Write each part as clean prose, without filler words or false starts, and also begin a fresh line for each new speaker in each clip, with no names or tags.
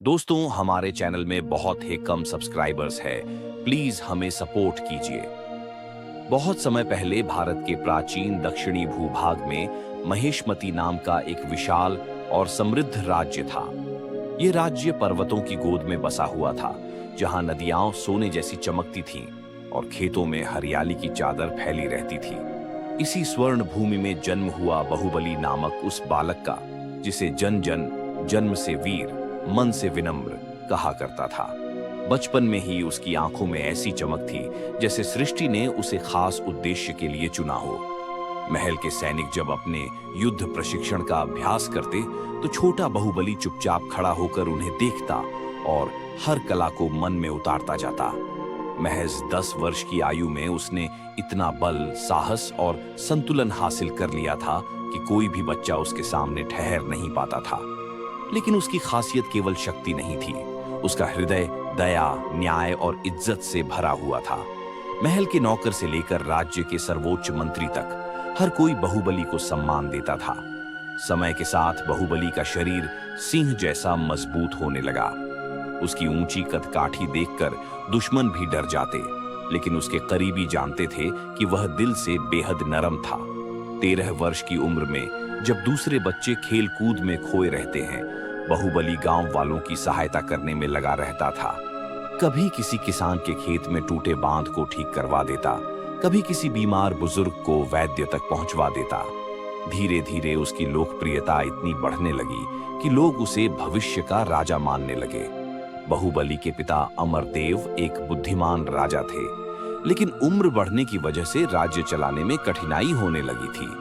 दोस्तों, हमारे चैनल में बहुत ही कम सब्सक्राइबर्स है। प्लीज हमें सपोर्ट कीजिए। बहुत समय पहले भारत के प्राचीन दक्षिणी भूभाग में महेशमती नाम का एक विशाल और समृद्ध राज्य था। ये राज्य पर्वतों की गोद में बसा हुआ था, जहां नदियां सोने जैसी चमकती थीं और खेतों में हरियाली की चादर फैली रहती थी। इसी स्वर्ण भूमि में जन्म हुआ बाहुबली नामक उस बालक का, जिसे जन जन जन्म से वीर, मन से विनम्र कहा करता था। बचपन में ही उसकी आंखों में ऐसी चमक थी जैसे सृष्टि ने उसे खास उद्देश्य के लिए चुना हो। महल के सैनिक जब अपने युद्ध प्रशिक्षण का अभ्यास करते तो छोटा बाहुबली चुपचाप खड़ा होकर उन्हें देखता और हर कला को मन में उतारता जाता। महज 10 वर्ष की आयु में उसने इतना बल, साहस और संतुलन हासिल कर लिया था कि कोई भी बच्चा उसके सामने ठहर नहीं पाता था। लेकिन उसकी खासियत केवल शक्ति नहीं थी, उसका हृदय दया, न्याय और इज्जत से भरा हुआ था। महल के नौकर से लेकर राज्य के सर्वोच्च मंत्री तक हर कोई बाहुबली को सम्मान देता था। समय के साथ बाहुबली का शरीर सिंह जैसा मजबूत होने लगा। उसकी ऊंची कदकाठी देखकर दुश्मन भी डर जाते, लेकिन उसके करीबी जानते थे कि वह दिल से बेहद नरम था। 13 वर्ष की उम्र में जब दूसरे बच्चे खेल कूद में खोए रहते हैं, बाहुबली गांव वालों की सहायता करने में लगा रहता था। कभी किसी किसान के खेत में टूटे बांध को ठीक करवा देता, कभी किसी बीमार बुजुर्ग को वैद्य तक पहुंचवा देता। धीरे धीरे उसकी लोकप्रियता इतनी बढ़ने लगी कि लोग उसे भविष्य का राजा मानने लगे। बाहुबली के पिता अमरदेव एक बुद्धिमान राजा थे, लेकिन उम्र बढ़ने की वजह से राज्य चलाने में कठिनाई होने लगी थी।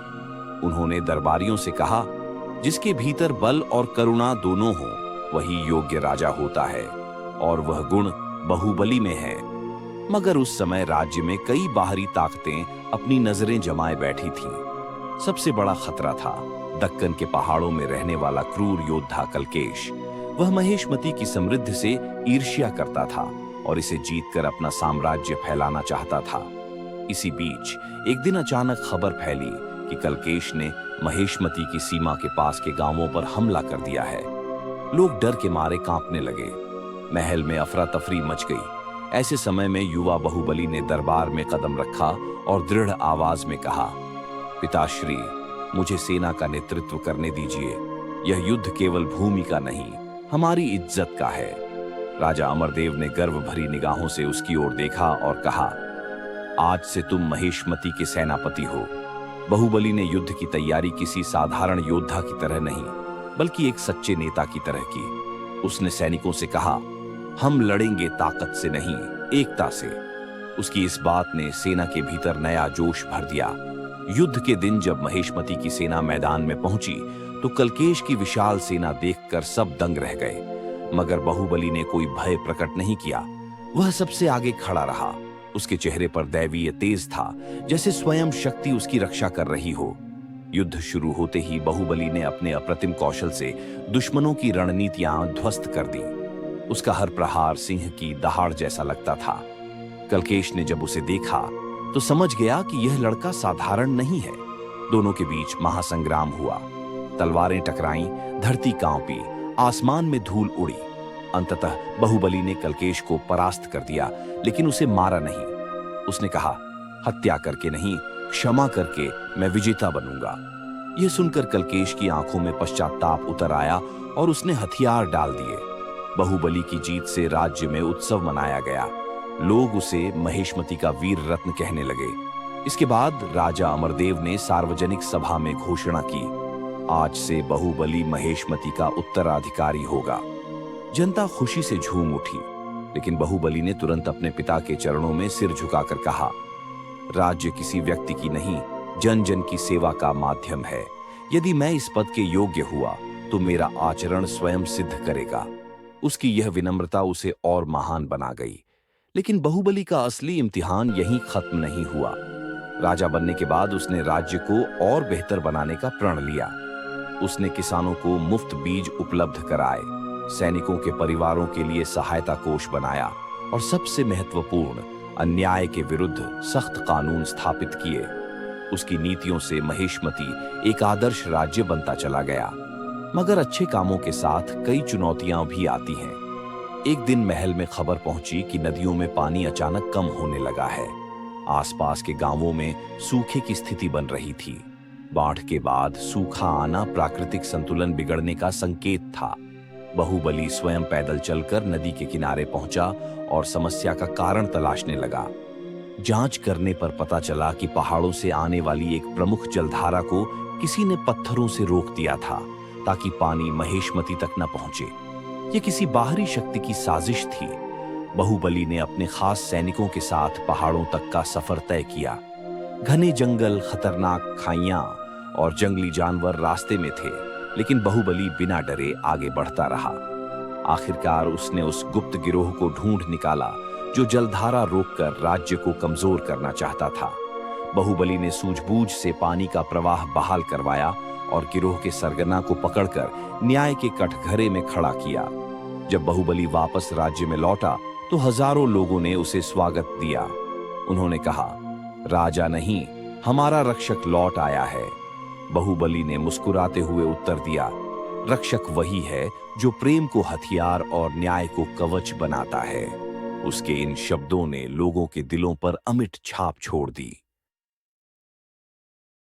उन्होंने दरबारियों से कहा, जिसके भीतर बल और करुणा दोनों हो, वही योग्य राजा होता है, और वह गुण बाहुबली में है। मगर उस समय राज्य में कई बाहरी ताकतें अपनी नजरें जमाए बैठी थीं। सबसे बड़ा खतरा था दक्कन के पहाड़ों में रहने वाला क्रूर योद्धा कलकेश। वह महेशमती की समृद्धि से ईर्ष्या करता था और इसे जीतकर अपना साम्राज्य फैलाना चाहता था। इसी बीच एक दिन अचानक खबर फैली कि कलकेश ने महेशमती की सीमा के पास के गांवों पर हमला कर दिया है। लोग डर के मारे कांपने लगे। महल में अफरा तफरी मच गई। ऐसे समय में युवा बाहुबली ने दरबार में कदम रखा और दृढ़ आवाज में कहा, पिताश्री, मुझे सेना का नेतृत्व करने दीजिए। यह युद्ध केवल भूमि का नहीं, हमारी इज्जत का है। राजा अमरदेव ने गर्व भरी निगाहों से उसकी ओर देखा और कहा, आज से तुम महेशमती के सेनापति हो। बाहुबली ने युद्ध की तैयारी किसी साधारण योद्धा की तरह नहीं, बल्कि एक सच्चे नेता की तरह की। उसने सैनिकों से कहा, हम लड़ेंगे ताकत से नहीं, एकता से। उसकी इस बात ने सेना के भीतर नया जोश भर दिया। युद्ध के दिन जब महेशमती की सेना मैदान में पहुंची तो कलकेश की विशाल सेना देखकर सब दंग रह गए, मगर बाहुबली ने कोई भय प्रकट नहीं किया। वह सबसे आगे खड़ा रहा। उसके चेहरे पर दैवीय तेज था, जैसे स्वयं शक्ति उसकी रक्षा कर रही हो। युद्ध शुरू होते ही बाहुबली ने अपने अप्रतिम कौशल से दुश्मनों की रणनीतियां ध्वस्त कर दी। उसका हर प्रहार सिंह की दहाड़ जैसा लगता था। कलकेश ने जब उसे देखा तो समझ गया कि यह लड़का साधारण नहीं है। दोनों के बीच महासंग्राम हुआ। तलवारें टकराईं, धरती कांपी, आसमान में धूल उड़ी। अंततः बाहुबली ने कलकेश को परास्त कर दिया, लेकिन उसे मारा नहीं। उसने कहा, हत्या करके नहीं, क्षमा करके मैं विजेता बनूंगा। यह सुनकर कलकेश की आंखों में पश्चाताप उतर आया और उसने हथियार डाल दिए। बाहुबली की जीत से राज्य में उत्सव मनाया गया। लोग उसे महेशमती का वीर रत्न कहने लगे। इसके बाद राजा अमरदेव ने सार्वजनिक सभा में घोषणा की, आज से बाहुबली महेशमती का उत्तराधिकारी होगा। जनता खुशी से झूम उठी, लेकिन बाहुबली ने तुरंत अपने पिता के चरणों में सिर झुकाकर कहा, राज्य किसी व्यक्ति की नहीं, जन जन की सेवा का माध्यम है। यदि मैं इस पद के योग्य हुआ तो मेरा आचरण स्वयं सिद्ध करेगा। उसकी यह विनम्रता उसे और महान बना गई। लेकिन बाहुबली का असली इम्तिहान यहीं खत्म नहीं हुआ। राजा बनने के बाद उसने राज्य को और बेहतर बनाने का प्रण लिया। उसने किसानों को मुफ्त बीज उपलब्ध कराए, सैनिकों के परिवारों के लिए सहायता कोष बनाया और सबसे महत्वपूर्ण, अन्याय के विरुद्ध सख्त कानून स्थापित किए। उसकी नीतियों से महेशमती एक आदर्श राज्य बनता चला गया। मगर अच्छे कामों के साथ कई चुनौतियां भी आती हैं। एक दिन महल में खबर पहुंची कि नदियों में पानी अचानक कम होने लगा है। आसपास के गांवों में सूखे की स्थिति बन रही थी। बाढ़ के बाद सूखा आना प्राकृतिक संतुलन बिगड़ने का संकेत था। बाहुबली स्वयं पैदल चलकर नदी के किनारे पहुंचा और समस्या का कारण तलाशने लगा। जांच करने पर पता चला कि पहाड़ों से आने वाली एक प्रमुख जलधारा को किसी ने पत्थरों से रोक दिया था ताकि पानी महेशमती तक न पहुंचे। ये किसी बाहरी शक्ति की साजिश थी। बाहुबली ने अपने खास सैनिकों के साथ पहाड़ों तक का सफर तय किया। घने जंगल, खतरनाक खाइयां और जंगली जानवर रास्ते में थे, लेकिन बाहुबली बिना डरे आगे बढ़ता रहा। आखिरकार उसने उस गुप्त गिरोह को ढूंढ निकाला जो जलधारा रोककर राज्य को कमजोर करना चाहता था। बाहुबली ने सूझबूझ से पानी का प्रवाह बहाल करवाया और गिरोह के सरगना को पकड़कर न्याय के कठघरे में खड़ा किया। जब बाहुबली वापस राज्य में लौटा तो हजारों लोगों ने उसे स्वागत दिया। उन्होंने कहा, राजा नहीं, हमारा रक्षक लौट आया है। बाहुबली ने मुस्कुराते हुए उत्तर दिया, रक्षक वही है जो प्रेम को हथियार और न्याय को कवच बनाता है। उसके इन शब्दों ने लोगों के दिलों पर अमिट छाप छोड़ दी।